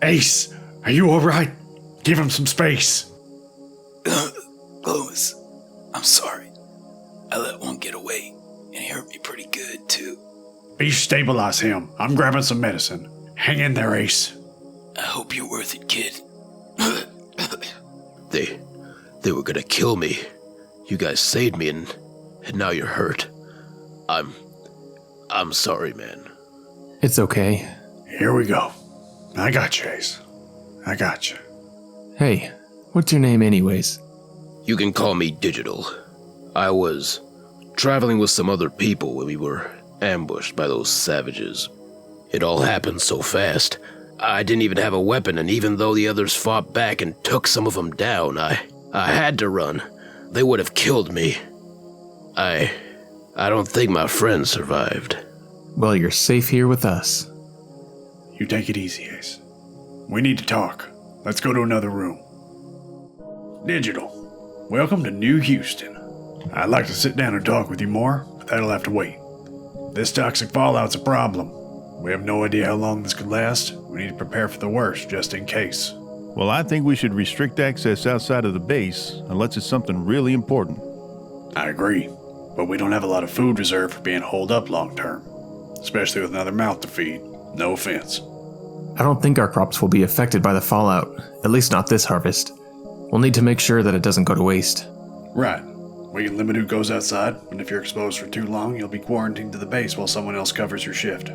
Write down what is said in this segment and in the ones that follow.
Ace, are you alright? Give him some space. Lois, I'm sorry. I let one get away, and he hurt me pretty good, too. Beast, stabilize him. I'm grabbing some medicine. Hang in there, Ace. I hope you're worth it, kid. They were gonna kill me. You guys saved me, and now you're hurt. I'm sorry, man. It's okay. Here we go. I got you, Ace. I got you. Hey, what's your name anyways? You can call me Digital. I was traveling with some other people when we were ambushed by those savages. It all happened so fast. I didn't even have a weapon, and even though the others fought back and took some of them down, I had to run. They would have killed me. I don't think my friend survived. Well, you're safe here with us. You take it easy, Ace. We need to talk. Let's go to another room. Digital, welcome to New Houston. I'd like to sit down and talk with you more, but that'll have to wait. This toxic fallout's a problem. We have no idea how long this could last. We need to prepare for the worst, just in case. Well, I think we should restrict access outside of the base, unless it's something really important. I agree, but we don't have a lot of food reserved for being holed up long term, especially with another mouth to feed. No offense. I don't think our crops will be affected by the fallout, at least not this harvest. We'll need to make sure that it doesn't go to waste. Right. We can limit who goes outside, and if you're exposed for too long, you'll be quarantined to the base while someone else covers your shift.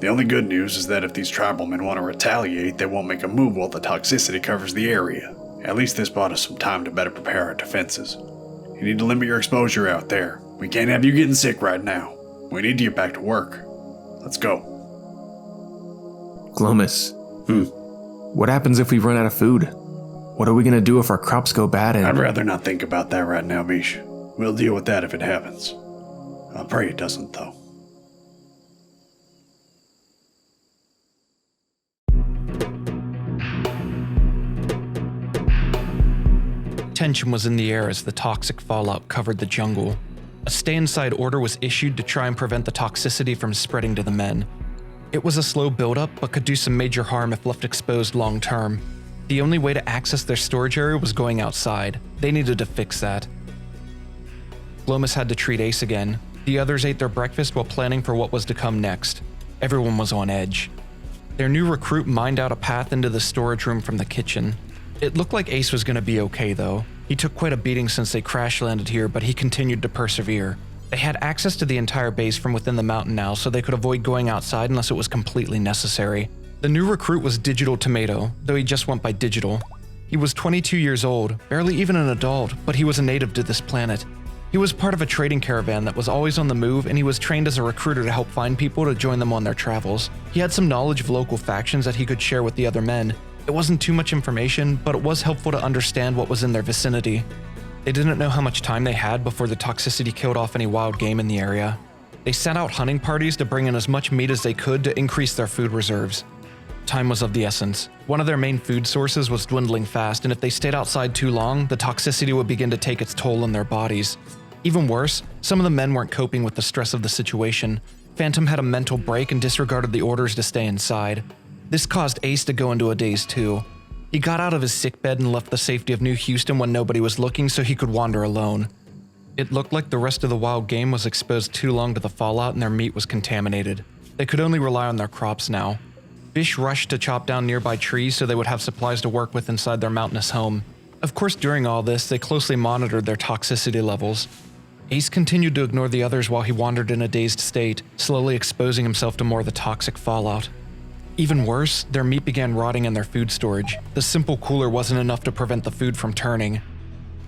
The only good news is that if these tribalmen want to retaliate, they won't make a move while the toxicity covers the area. At least this bought us some time to better prepare our defenses. You need to limit your exposure out there. We can't have you getting sick right now. We need to get back to work. Let's go. Glomus. What happens if we run out of food? What are we gonna do if our crops go bad and— I'd rather not think about that right now, Mish. We'll deal with that if it happens. I pray it doesn't, though. Tension was in the air as the toxic fallout covered the jungle. A stay-inside order was issued to try and prevent the toxicity from spreading to the men. It was a slow buildup, but could do some major harm if left exposed long-term. The only way to access their storage area was going outside. They needed to fix that. Glomus had to treat Ace again. The others ate their breakfast while planning for what was to come next. Everyone was on edge. Their new recruit mined out a path into the storage room from the kitchen. It looked like Ace was going to be okay, though. He took quite a beating since they crash-landed here, but he continued to persevere. They had access to the entire base from within the mountain now, so they could avoid going outside unless it was completely necessary. The new recruit was Digital Tomato, though he just went by Digital. He was 22 years old, barely even an adult, but he was a native to this planet. He was part of a trading caravan that was always on the move, and he was trained as a recruiter to help find people to join them on their travels. He had some knowledge of local factions that he could share with the other men. It wasn't too much information, but it was helpful to understand what was in their vicinity. They didn't know how much time they had before the toxicity killed off any wild game in the area. They sent out hunting parties to bring in as much meat as they could to increase their food reserves. Time was of the essence. One of their main food sources was dwindling fast, and if they stayed outside too long, the toxicity would begin to take its toll on their bodies. Even worse, some of the men weren't coping with the stress of the situation. Phantom had a mental break and disregarded the orders to stay inside. This caused Ace to go into a daze too. He got out of his sickbed and left the safety of New Houston when nobody was looking so he could wander alone. It looked like the rest of the wild game was exposed too long to the fallout and their meat was contaminated. They could only rely on their crops now. Fish rushed to chop down nearby trees so they would have supplies to work with inside their mountainous home. Of course, during all this, they closely monitored their toxicity levels. Ace continued to ignore the others while he wandered in a dazed state, slowly exposing himself to more of the toxic fallout. Even worse, their meat began rotting in their food storage. The simple cooler wasn't enough to prevent the food from turning.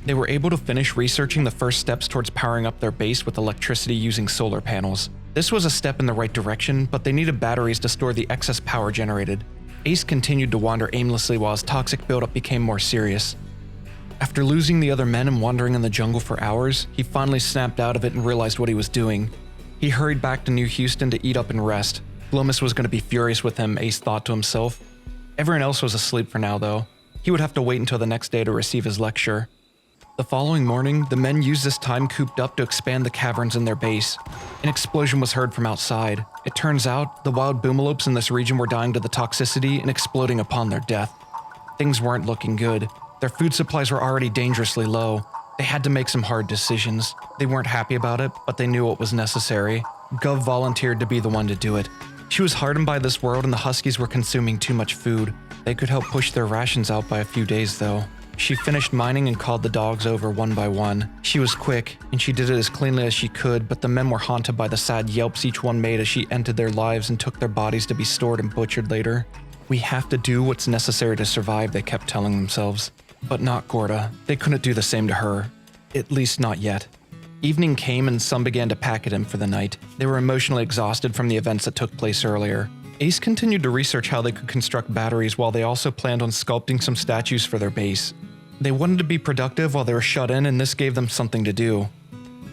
They were able to finish researching the first steps towards powering up their base with electricity using solar panels. This was a step in the right direction, but they needed batteries to store the excess power generated. Ace continued to wander aimlessly while his toxic buildup became more serious. After losing the other men and wandering in the jungle for hours, he finally snapped out of it and realized what he was doing. He hurried back to New Houston to eat up and rest. Glomus was going to be furious with him, Ace thought to himself. Everyone else was asleep for now, though. He would have to wait until the next day to receive his lecture. The following morning, the men used this time cooped up to expand the caverns in their base. An explosion was heard from outside. It turns out, the wild boomalopes in this region were dying to the toxicity and exploding upon their death. Things weren't looking good. Their food supplies were already dangerously low. They had to make some hard decisions. They weren't happy about it, but they knew it was necessary. Gov volunteered to be the one to do it. She was hardened by this world and the Huskies were consuming too much food. They could help push their rations out by a few days though. She finished mining and called the dogs over one by one. She was quick, and she did it as cleanly as she could, but the men were haunted by the sad yelps each one made as she entered their lives and took their bodies to be stored and butchered later. We have to do what's necessary to survive, they kept telling themselves. But not Gorda. They couldn't do the same to her. At least not yet. Evening came and some began to pack it in for the night. They were emotionally exhausted from the events that took place earlier. Ace continued to research how they could construct batteries while they also planned on sculpting some statues for their base. They wanted to be productive while they were shut in, and this gave them something to do.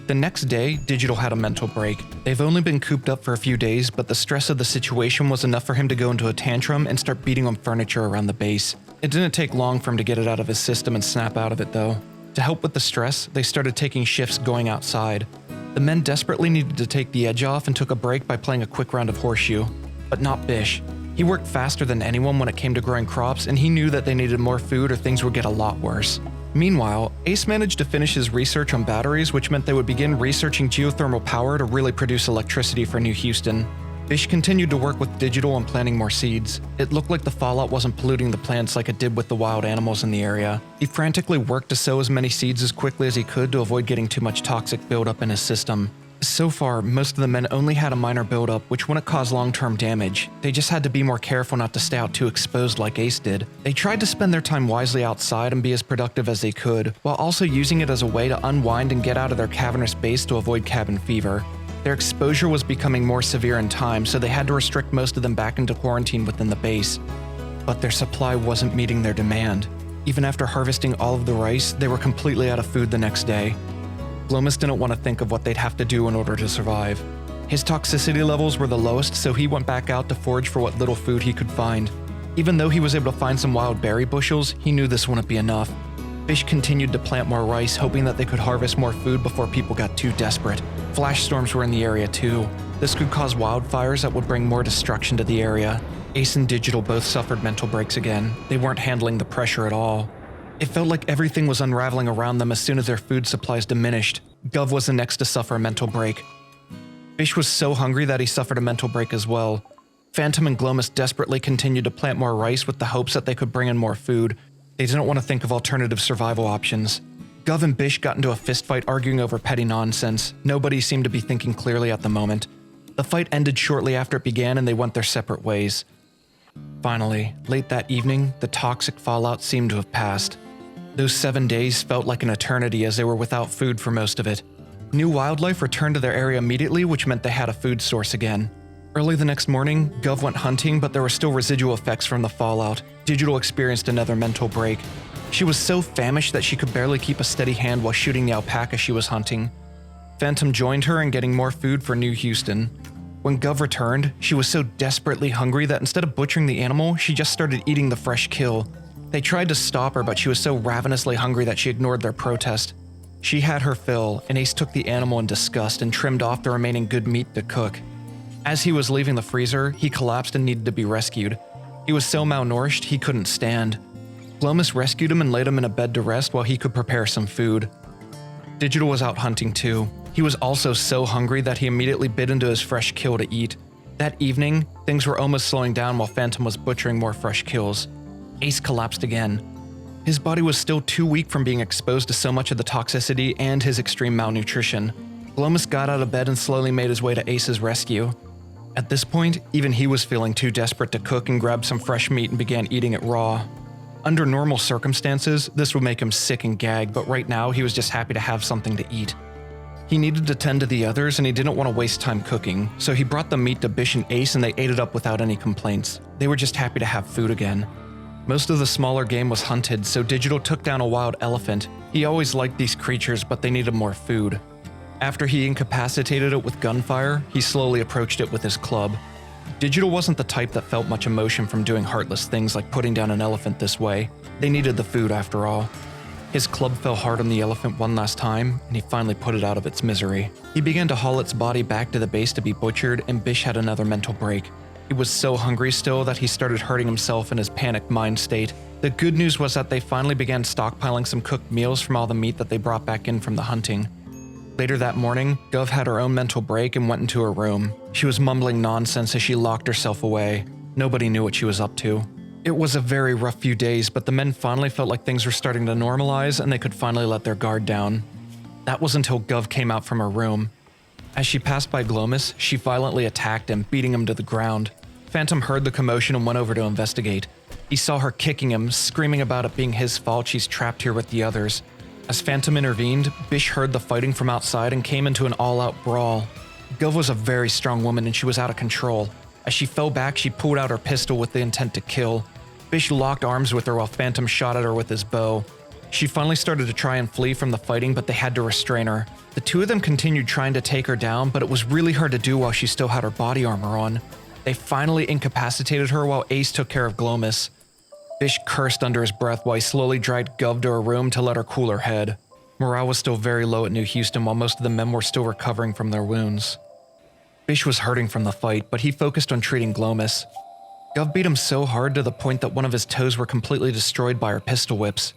The next day, Digital had a mental break. They've only been cooped up for a few days, but the stress of the situation was enough for him to go into a tantrum and start beating on furniture around the base. It didn't take long for him to get it out of his system and snap out of it though. To help with the stress, they started taking shifts going outside. The men desperately needed to take the edge off and took a break by playing a quick round of horseshoe. But not Bish. He worked faster than anyone when it came to growing crops, and he knew that they needed more food or things would get a lot worse. Meanwhile, Ace managed to finish his research on batteries, which meant they would begin researching geothermal power to really produce electricity for New Houston. Bish continued to work with Digital on planting more seeds. It looked like the fallout wasn't polluting the plants like it did with the wild animals in the area. He frantically worked to sow as many seeds as quickly as he could to avoid getting too much toxic buildup in his system. So far, most of the men only had a minor buildup, which wouldn't cause long-term damage. They just had to be more careful not to stay out too exposed like Ace did. They tried to spend their time wisely outside and be as productive as they could, while also using it as a way to unwind and get out of their cavernous base to avoid cabin fever. Their exposure was becoming more severe in time, so they had to restrict most of them back into quarantine within the base. But their supply wasn't meeting their demand. Even after harvesting all of the rice, they were completely out of food the next day. Glomus didn't want to think of what they'd have to do in order to survive. His toxicity levels were the lowest, so he went back out to forage for what little food he could find. Even though he was able to find some wild berry bushels, he knew this wouldn't be enough. Bish continued to plant more rice, hoping that they could harvest more food before people got too desperate. Flash storms were in the area too. This could cause wildfires that would bring more destruction to the area. Ace and Digital both suffered mental breaks again. They weren't handling the pressure at all. It felt like everything was unraveling around them as soon as their food supplies diminished. Gov was the next to suffer a mental break. Bish was so hungry that he suffered a mental break as well. Phantom and Glomus desperately continued to plant more rice with the hopes that they could bring in more food. They didn't want to think of alternative survival options. Gov and Bish got into a fistfight arguing over petty nonsense. Nobody seemed to be thinking clearly at the moment. The fight ended shortly after it began and they went their separate ways. Finally, late that evening, the toxic fallout seemed to have passed. Those 7 days felt like an eternity as they were without food for most of it. New wildlife returned to their area immediately, which meant they had a food source again. Early the next morning, Gov went hunting, but there were still residual effects from the fallout. Digital experienced another mental break. She was so famished that she could barely keep a steady hand while shooting the alpaca she was hunting. Phantom joined her in getting more food for New Houston. When Gov returned, she was so desperately hungry that instead of butchering the animal, she just started eating the fresh kill. They tried to stop her, but she was so ravenously hungry that she ignored their protest. She had her fill, and Ace took the animal in disgust and trimmed off the remaining good meat to cook. As he was leaving the freezer, he collapsed and needed to be rescued. He was so malnourished, he couldn't stand. Glomus rescued him and laid him in a bed to rest while he could prepare some food. Digital was out hunting too. He was also so hungry that he immediately bit into his fresh kill to eat. That evening, things were almost slowing down while Phantom was butchering more fresh kills. Ace collapsed again. His body was still too weak from being exposed to so much of the toxicity and his extreme malnutrition. Glomus got out of bed and slowly made his way to Ace's rescue. At this point, even he was feeling too desperate to cook and grabbed some fresh meat and began eating it raw. Under normal circumstances, this would make him sick and gag, but right now he was just happy to have something to eat. He needed to tend to the others and he didn't want to waste time cooking, so he brought the meat to Bish and Ace and they ate it up without any complaints. They were just happy to have food again. Most of the smaller game was hunted, so Digital took down a wild elephant. He always liked these creatures, but they needed more food. After he incapacitated it with gunfire, he slowly approached it with his club. Digital wasn't the type that felt much emotion from doing heartless things like putting down an elephant this way. They needed the food after all. His club fell hard on the elephant one last time, and he finally put it out of its misery. He began to haul its body back to the base to be butchered, and Bish had another mental break. He was so hungry still that he started hurting himself in his panicked mind state. The good news was that they finally began stockpiling some cooked meals from all the meat that they brought back in from the hunting. Later that morning, Gov had her own mental break and went into her room. She was mumbling nonsense as she locked herself away. Nobody knew what she was up to. It was a very rough few days, but the men finally felt like things were starting to normalize and they could finally let their guard down. That was until Gov came out from her room. As she passed by Glomus, she violently attacked him, beating him to the ground. Phantom heard the commotion and went over to investigate. He saw her kicking him, screaming about it being his fault she's trapped here with the others. As Phantom intervened, Bish heard the fighting from outside and came into an all-out brawl. Gov was a very strong woman and she was out of control. As she fell back, she pulled out her pistol with the intent to kill. Bish locked arms with her while Phantom shot at her with his bow. She finally started to try and flee from the fighting, but they had to restrain her. The two of them continued trying to take her down, but it was really hard to do while she still had her body armor on. They finally incapacitated her while Ace took care of Glomus. Bish cursed under his breath while he slowly dragged Gov to her room to let her cool her head. Morale was still very low at New Houston while most of the men were still recovering from their wounds. Bish was hurting from the fight, but he focused on treating Glomus. Gov beat him so hard to the point that one of his toes were completely destroyed by her pistol whips.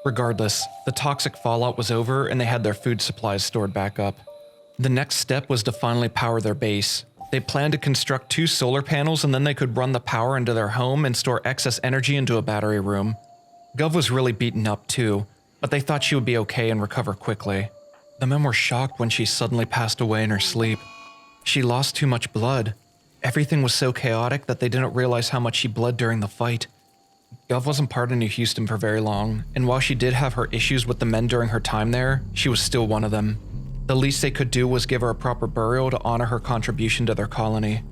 Regardless, the toxic fallout was over and they had their food supplies stored back up. The next step was to finally power their base. They planned to construct 2 solar panels and then they could run the power into their home and store excess energy into a battery room. Gov was really beaten up too, but they thought she would be okay and recover quickly. The men were shocked when she suddenly passed away in her sleep. She lost too much blood. Everything was so chaotic that they didn't realize how much she bled during the fight. Gov wasn't part of New Houston for very long, and while she did have her issues with the men during her time there, she was still one of them. The least they could do was give her a proper burial to honor her contribution to their colony.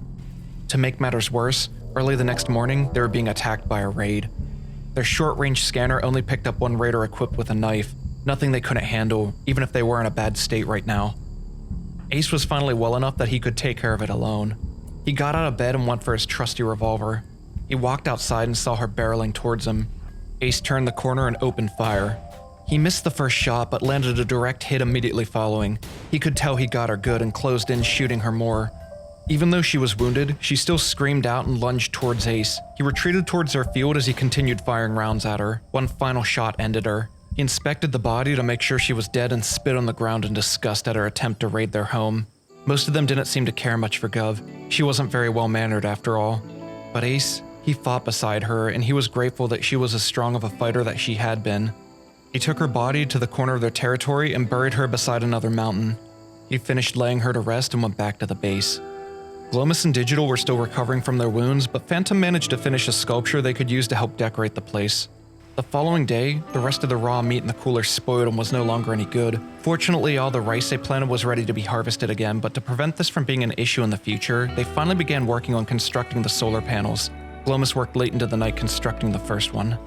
To make matters worse, early the next morning, they were being attacked by a raid. Their short-range scanner only picked up one raider equipped with a knife, nothing they couldn't handle, even if they were in a bad state right now. Ace was finally well enough that he could take care of it alone. He got out of bed and went for his trusty revolver. He walked outside and saw her barreling towards him. Ace turned the corner and opened fire. He missed the first shot but landed a direct hit immediately following. He could tell he got her good and closed in, shooting her more. Even though she was wounded, she still screamed out and lunged towards Ace. He retreated towards their field as he continued firing rounds at her. One final shot ended her. He inspected the body to make sure she was dead and spit on the ground in disgust at her attempt to raid their home. Most of them didn't seem to care much for Gov. She wasn't very well mannered after all. But Ace, he fought beside her and he was grateful that she was as strong of a fighter that she had been. He took her body to the corner of their territory and buried her beside another mountain. He finished laying her to rest and went back to the base. Glomus and Digital were still recovering from their wounds, but Phantom managed to finish a sculpture they could use to help decorate the place. The following day, the rest of the raw meat in the cooler spoiled and was no longer any good. Fortunately, all the rice they planted was ready to be harvested again, but to prevent this from being an issue in the future, they finally began working on constructing the solar panels. Glomus worked late into the night constructing the first one.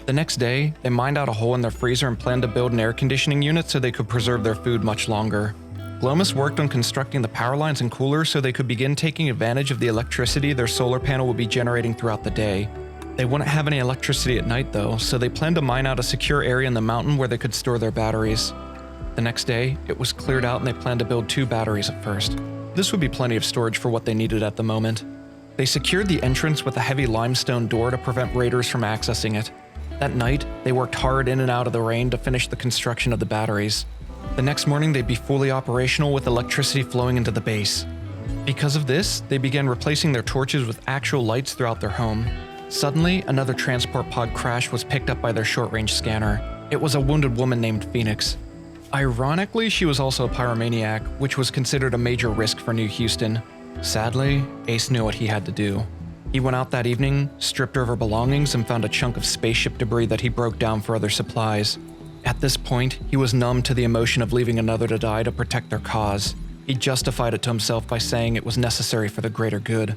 The next day, they mined out a hole in their freezer and planned to build an air conditioning unit so they could preserve their food much longer. Glomus worked on constructing the power lines and coolers so they could begin taking advantage of the electricity their solar panel would be generating throughout the day. They wouldn't have any electricity at night though, so they planned to mine out a secure area in the mountain where they could store their batteries. The next day, it was cleared out and they planned to build 2 batteries at first. This would be plenty of storage for what they needed at the moment. They secured the entrance with a heavy limestone door to prevent raiders from accessing it. That night, they worked hard in and out of the rain to finish the construction of the batteries. The next morning, they'd be fully operational with electricity flowing into the base. Because of this, they began replacing their torches with actual lights throughout their home. Suddenly, another transport pod crash was picked up by their short-range scanner. It was a wounded woman named Phoenix. Ironically, she was also a pyromaniac, which was considered a major risk for New Houston. Sadly, Ace knew what he had to do. He went out that evening, stripped her of her belongings, and found a chunk of spaceship debris that he broke down for other supplies. At this point, he was numb to the emotion of leaving another to die to protect their cause. He justified it to himself by saying it was necessary for the greater good.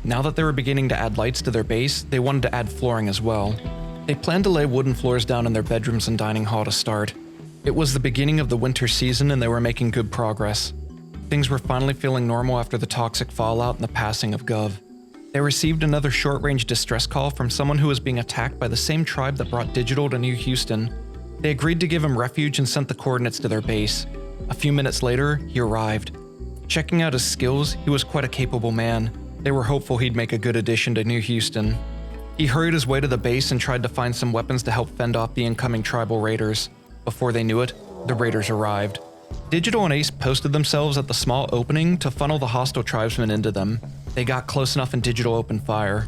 Now that they were beginning to add lights to their base, they wanted to add flooring as well. They planned to lay wooden floors down in their bedrooms and dining hall to start. It was the beginning of the winter season and they were making good progress. Things were finally feeling normal after the toxic fallout and the passing of Gov. They received another short-range distress call from someone who was being attacked by the same tribe that brought Digital to New Houston. They agreed to give him refuge and sent the coordinates to their base. A few minutes later, he arrived. Checking out his skills, he was quite a capable man. They were hopeful he'd make a good addition to New Houston. He hurried his way to the base and tried to find some weapons to help fend off the incoming tribal raiders. Before they knew it, the raiders arrived. Digital and Ace posted themselves at the small opening to funnel the hostile tribesmen into them. They got close enough and Digital opened fire.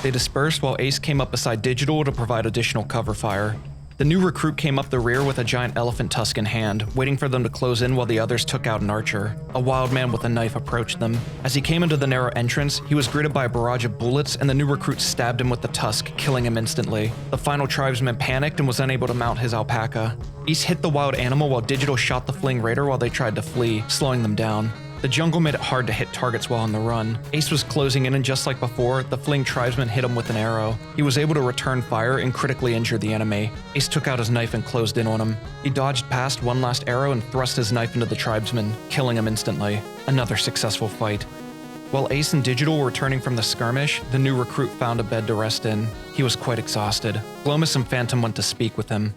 They dispersed while Ace came up beside Digital to provide additional cover fire. The new recruit came up the rear with a giant elephant tusk in hand, waiting for them to close in while the others took out an archer. A wild man with a knife approached them. As he came into the narrow entrance, he was greeted by a barrage of bullets, and the new recruit stabbed him with the tusk, killing him instantly. The final tribesman panicked and was unable to mount his alpaca. Ace hit the wild animal while Digital shot the fleeing raider while they tried to flee, slowing them down. The jungle made it hard to hit targets while on the run. Ace was closing in, and just like before, the fleeing tribesman hit him with an arrow. He was able to return fire and critically injure the enemy. Ace took out his knife and closed in on him. He dodged past one last arrow and thrust his knife into the tribesman, killing him instantly. Another successful fight. While Ace and Digital were returning from the skirmish, the new recruit found a bed to rest in. He was quite exhausted. Glomus and Phantom went to speak with him.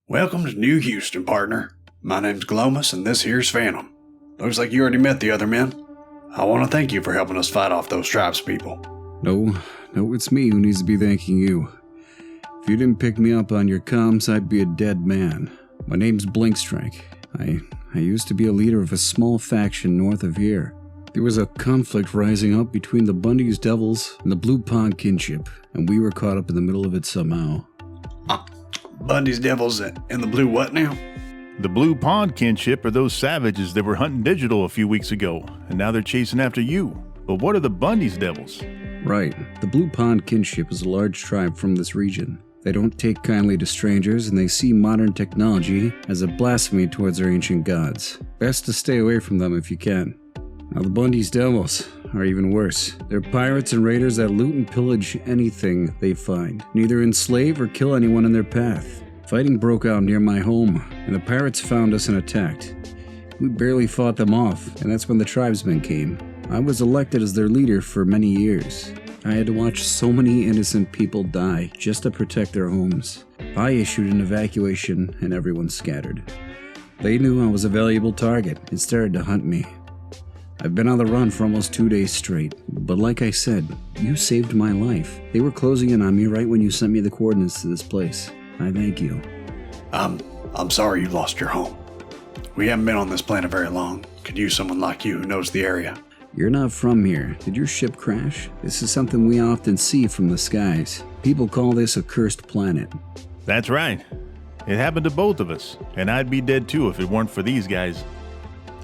Welcome to New Houston, partner. My name's Glomus, and this here's Phantom. Looks like you already met the other men. I want to thank you for helping us fight off those tribespeople. No, it's me who needs to be thanking you. If you didn't pick me up on your comms, I'd be a dead man. My name's Blinkstrike. I used to be a leader of a small faction north of here. There was a conflict rising up between the Bundy's Devils and the Blue Pond Kinship, and we were caught up in the middle of it somehow. Bundy's Devils and the Blue what now? The Blue Pond Kinship are those savages that were hunting Digital a few weeks ago, and now they're chasing after you. But what are the Bundy's Devils? Right. The Blue Pond Kinship is a large tribe from this region. They don't take kindly to strangers, and they see modern technology as a blasphemy towards their ancient gods. Best to stay away from them if you can. Now the Bundy's Devils are even worse. They're pirates and raiders that loot and pillage anything they find, neither enslave or kill anyone in their path. Fighting broke out near my home, and the pirates found us and attacked. We barely fought them off, and that's when the tribesmen came. I was elected as their leader for many years. I had to watch so many innocent people die just to protect their homes. I issued an evacuation, and everyone scattered. They knew I was a valuable target and started to hunt me. I've been on the run for almost 2 days straight, but like I said, you saved my life. They were closing in on me right when you sent me the coordinates to this place. I thank you. I'm sorry you lost your home. We haven't been on this planet very long. Could use someone like you who knows the area. You're not from here. Did your ship crash? This is something we often see from the skies. People call this a cursed planet. That's right. It happened to both of us, and I'd be dead too if it weren't for these guys.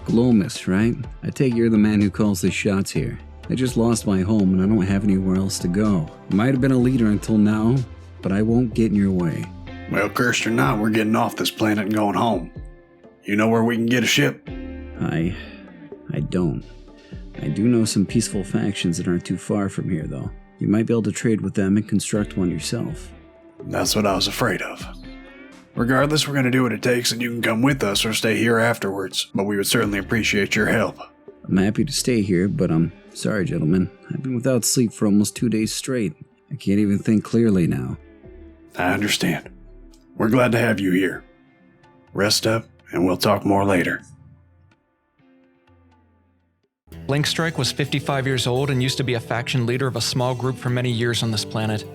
Glomus, right? I take you're the man who calls the shots here. I just lost my home and I don't have anywhere else to go. I might have been a leader until now, but I won't get in your way. Well, cursed or not, we're getting off this planet and going home. You know where we can get a ship? I don't. I do know some peaceful factions that aren't too far from here, though. You might be able to trade with them and construct one yourself. That's what I was afraid of. Regardless, we're going to do what it takes, and you can come with us or stay here afterwards, but we would certainly appreciate your help. I'm happy to stay here, but I'm sorry, gentlemen. I've been without sleep for almost 2 days straight. I can't even think clearly now. I understand. We're glad to have you here. Rest up, and we'll talk more later. Blinkstrike was 55 years old and used to be a faction leader of a small group for many years on this planet.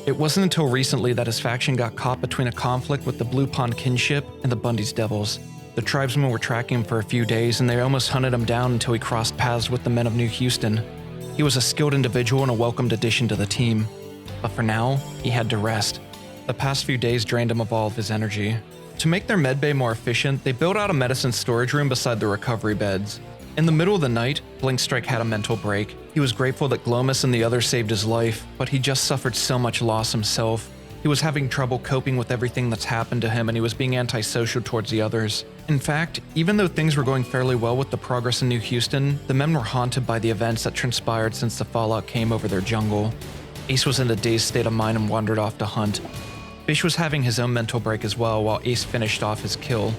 It wasn't until recently that his faction got caught between a conflict with the Blue Pond Kinship and the Bundy's Devils. The tribesmen were tracking him for a few days, and they almost hunted him down until he crossed paths with the men of New Houston. He was a skilled individual and a welcomed addition to the team. But for now, he had to rest. The past few days drained him of all of his energy. To make their medbay more efficient, they built out a medicine storage room beside the recovery beds. In the middle of the night, Blinkstrike had a mental break. He was grateful that Glomus and the others saved his life, but he just suffered so much loss himself. He was having trouble coping with everything that's happened to him, and he was being antisocial towards the others. In fact, even though things were going fairly well with the progress in New Houston, the men were haunted by the events that transpired since the fallout came over their jungle. Ace was in a dazed state of mind and wandered off to hunt. Fish was having his own mental break as well while Ace finished off his kill.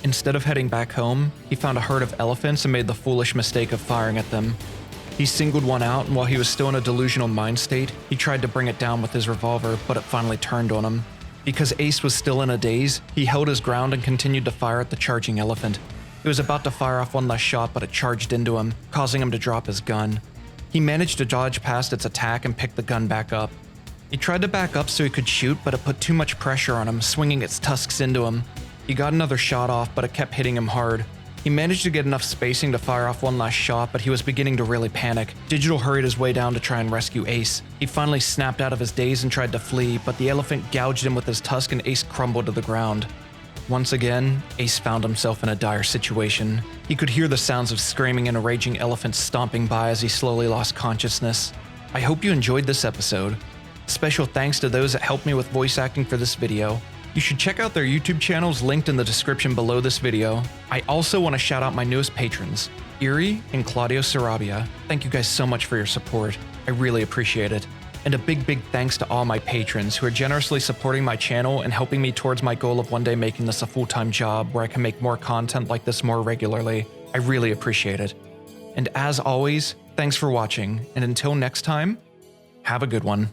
Instead of heading back home, he found a herd of elephants and made the foolish mistake of firing at them. He singled one out, and while he was still in a delusional mind state, he tried to bring it down with his revolver, but it finally turned on him. Because Ace was still in a daze, he held his ground and continued to fire at the charging elephant. He was about to fire off one last shot, but it charged into him, causing him to drop his gun. He managed to dodge past its attack and pick the gun back up. He tried to back up so he could shoot, but it put too much pressure on him, swinging its tusks into him. He got another shot off, but it kept hitting him hard. He managed to get enough spacing to fire off one last shot, but he was beginning to really panic. Digital hurried his way down to try and rescue Ace. He finally snapped out of his daze and tried to flee, but the elephant gouged him with his tusk and Ace crumbled to the ground. Once again, Ace found himself in a dire situation. He could hear the sounds of screaming and a raging elephant stomping by as he slowly lost consciousness. I hope you enjoyed this episode. Special thanks to those that helped me with voice acting for this video. You should check out their YouTube channels linked in the description below this video. I also want to shout out my newest patrons, Erie and Claudio Sarabia. Thank you guys so much for your support. I really appreciate it. And a big thanks to all my patrons who are generously supporting my channel and helping me towards my goal of one day making this a full-time job where I can make more content like this more regularly. I really appreciate it. And as always, thanks for watching, and until next time, have a good one.